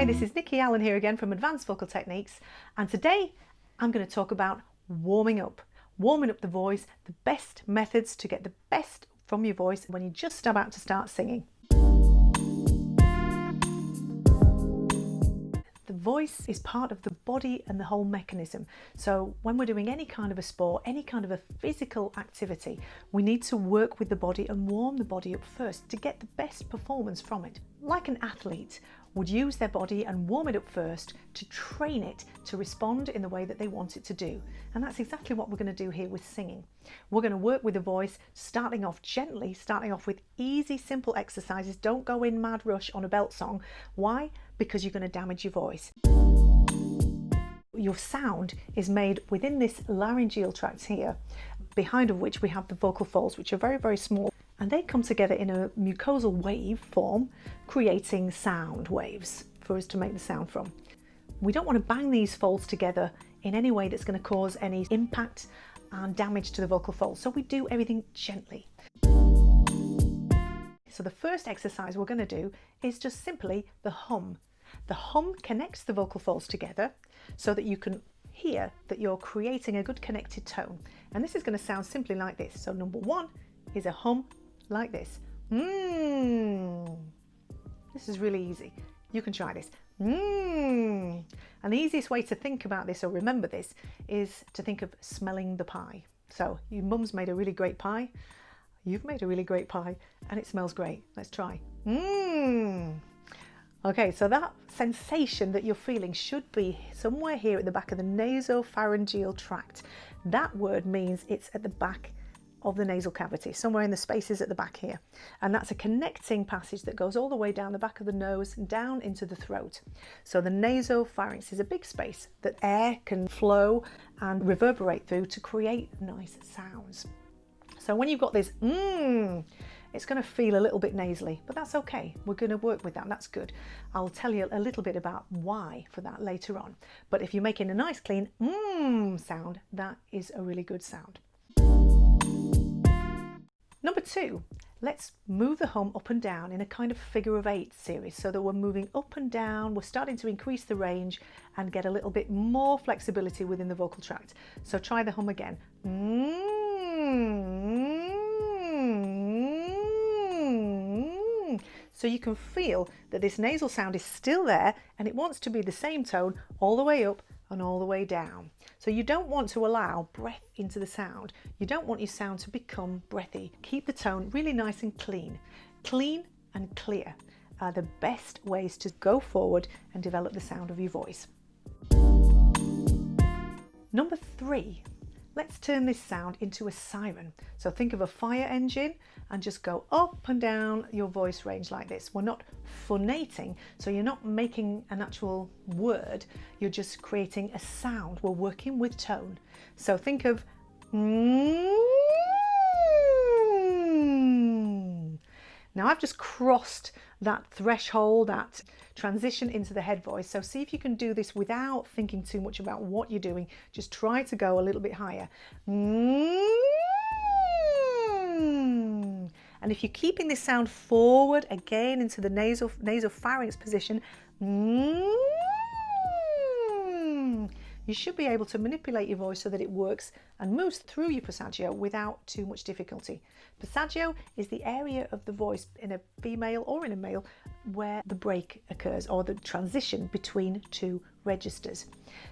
Hi, this is Nikki Allen here again from Advanced Vocal Techniques, and today I'm going to talk about warming up the voice, the best methods to get the best from your voice when you're just about to start singing. The voice is part of the body and the whole mechanism. So when we're doing any kind of a sport, any kind of a physical activity, we need to work with the body and warm the body up first to get the best performance from it. Like an athlete would use their body and warm it up first to train it to respond in the way that they want it to do. And that's exactly what we're going to do here with singing. We're going to work with the voice, starting off gently, starting off with easy, simple exercises. Don't go in mad rush on a belt song. Why? Because you're going to damage your voice. Your sound is made within this laryngeal tract here, behind of which we have the vocal folds, which are very, very small. And they come together in a mucosal wave form, creating sound waves for us to make the sound from. We don't want to bang these folds together in any way that's going to cause any impact and damage to the vocal folds. So we do everything gently. So the first exercise we're going to do is just simply the hum. The hum connects the vocal folds together so that you can hear that you're creating a good connected tone. And this is going to sound simply like this. So number one is a hum like this. This is really easy. You can try this. And the easiest way to think about this or remember this is to think of smelling the pie. So your mum's made a really great pie. You've made a really great pie and it smells great. Let's try. Okay, so that sensation that you're feeling should be somewhere here at the back of the nasopharyngeal tract. That word means it's at the back of the nasal cavity, somewhere in the spaces at the back here. And that's a connecting passage that goes all the way down the back of the nose and down into the throat. So the nasopharynx is a big space that air can flow and reverberate through to create nice sounds. So when you've got this it's going to feel a little bit nasally, but that's okay. We're going to work with that. That's good. I'll tell you a little bit about why for that later on. But if you're making a nice clean sound, that is a really good sound. Number two, let's move the hum up and down in a kind of figure of eight series so that we're moving up and down. We're starting to increase the range and get a little bit more flexibility within the vocal tract. So try the hum again. So you can feel that this nasal sound is still there and it wants to be the same tone all the way up and all the way down. So you don't want to allow breath into the sound. You don't want your sound to become breathy. Keep the tone really nice and clean. Clean and clear are the best ways to go forward and develop the sound of your voice. Number three, let's turn this sound into a siren. So think of a fire engine and just go up and down your voice range like this. We're not phonating, so you're not making an actual word, you're just creating a sound. We're working with tone. So think of Now I've just crossed that threshold, that transition into the head voice. So see if you can do this without thinking too much about what you're doing. Just try to go a little bit higher. And if you're keeping this sound forward again into the nasopharynx position, you should be able to manipulate your voice so that it works and moves through your passaggio without too much difficulty. Passaggio is the area of the voice in a female or in a male where the break occurs or the transition between two registers.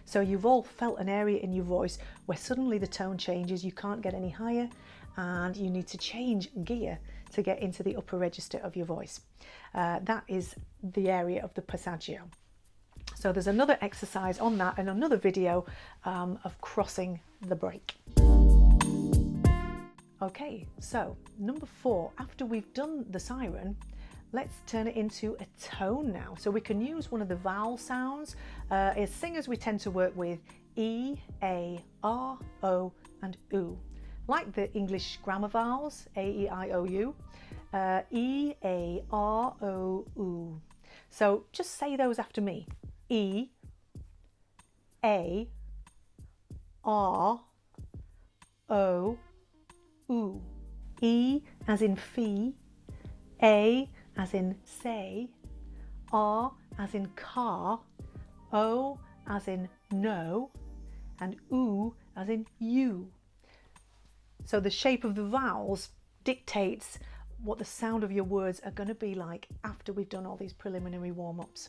So you've all felt an area in your voice where suddenly the tone changes, you can't get any higher and you need to change gear to get into the upper register of your voice. That is the area of the passaggio. So there's another exercise on that and another video of crossing the break. Okay, so number four, after we've done the siren, let's turn it into a tone now. So we can use one of the vowel sounds. As singers, we tend to work with E, A, R, O, and U. Like the English grammar vowels, A, E, I, O, U. E, A, R, O, U. So just say those after me. E, A, R, O, U. E as in fee, A as in say, R as in car, O as in no, and oo as in you. So the shape of the vowels dictates what the sound of your words are going to be like after we've done all these preliminary warm-ups.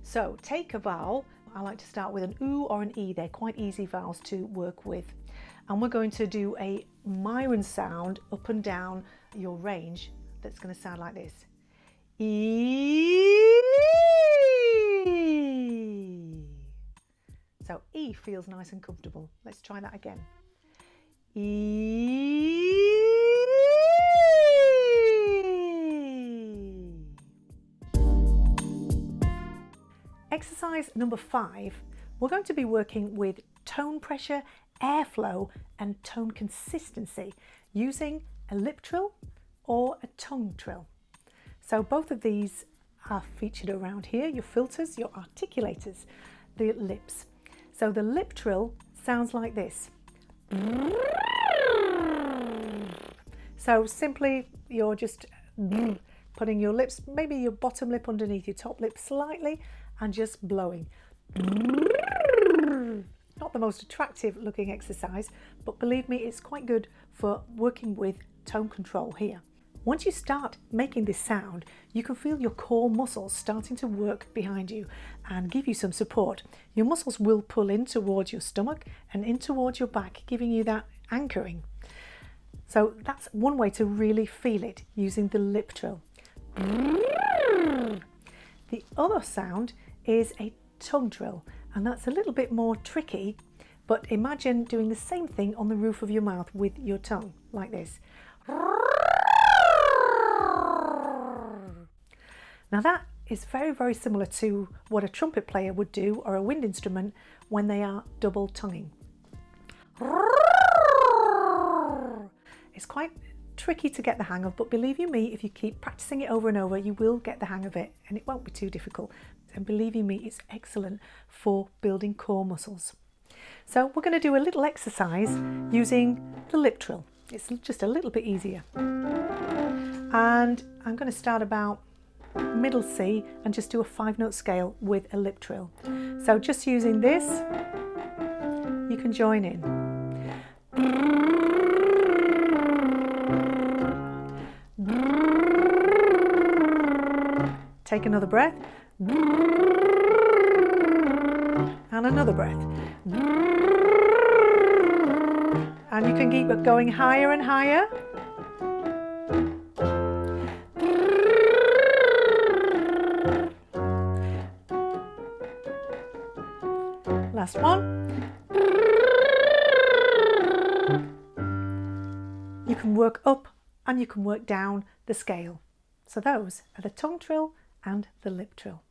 So take a vowel. I like to start with an oo or an e. They're quite easy vowels to work with. And we're going to do a myron sound up and down your range that's going to sound like this. E. So E feels nice and comfortable. Let's try that again. E. Exercise number 5, we're going to be working with tone pressure, airflow and tone consistency using a lip trill or a tongue trill. So both of these are featured around here, your filters, your articulators, the lips. So the lip trill sounds like this. So simply you're just putting your lips, maybe your bottom lip underneath your top lip slightly, and just blowing. Not the most attractive looking exercise, but believe me, it's quite good for working with tone control here. Once you start making this sound, you can feel your core muscles starting to work behind you and give you some support. Your muscles will pull in towards your stomach and in towards your back, giving you that anchoring. So that's one way to really feel it, using the lip trill. The other sound is a tongue trill, and that's a little bit more tricky, but imagine doing the same thing on the roof of your mouth with your tongue, like this. Now that is very, very similar to what a trumpet player would do or a wind instrument when they are double tonguing. It's quite tricky to get the hang of, but believe you me, if you keep practicing it over and over, you will get the hang of it and it won't be too difficult. And believe you me, it's excellent for building core muscles. So we're going to do a little exercise using the lip trill. It's just a little bit easier. And I'm going to start about middle C and just do a 5-note scale with a lip trill. So just using this, you can join in. Take another breath. And another breath. And you can keep it going higher and higher. Last one. You can work up and you can work down the scale. So those are the tongue trill and the lip trill.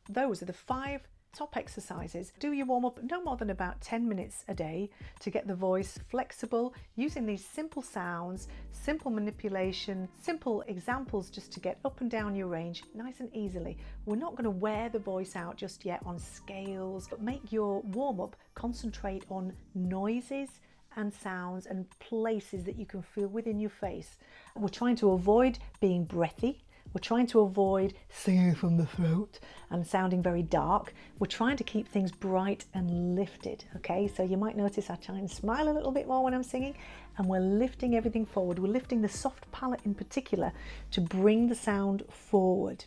Those are the 5 top exercises. Do your warm up no more than about 10 minutes a day to get the voice flexible using these simple sounds, simple manipulation, simple examples just to get up and down your range nice and easily. We're not going to wear the voice out just yet on scales, but make your warm up concentrate on noises and sounds and places that you can feel within your face. We're trying to avoid being breathy. We're trying to avoid singing from the throat and sounding very dark. We're trying to keep things bright and lifted, okay? So you might notice I try and smile a little bit more when I'm singing, and we're lifting everything forward. We're lifting the soft palate in particular to bring the sound forward.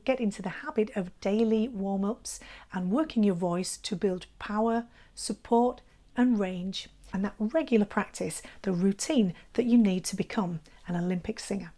Get into the habit of daily warm-ups and working your voice to build power, support and range, and that regular practice, the routine that you need to become an Olympic singer.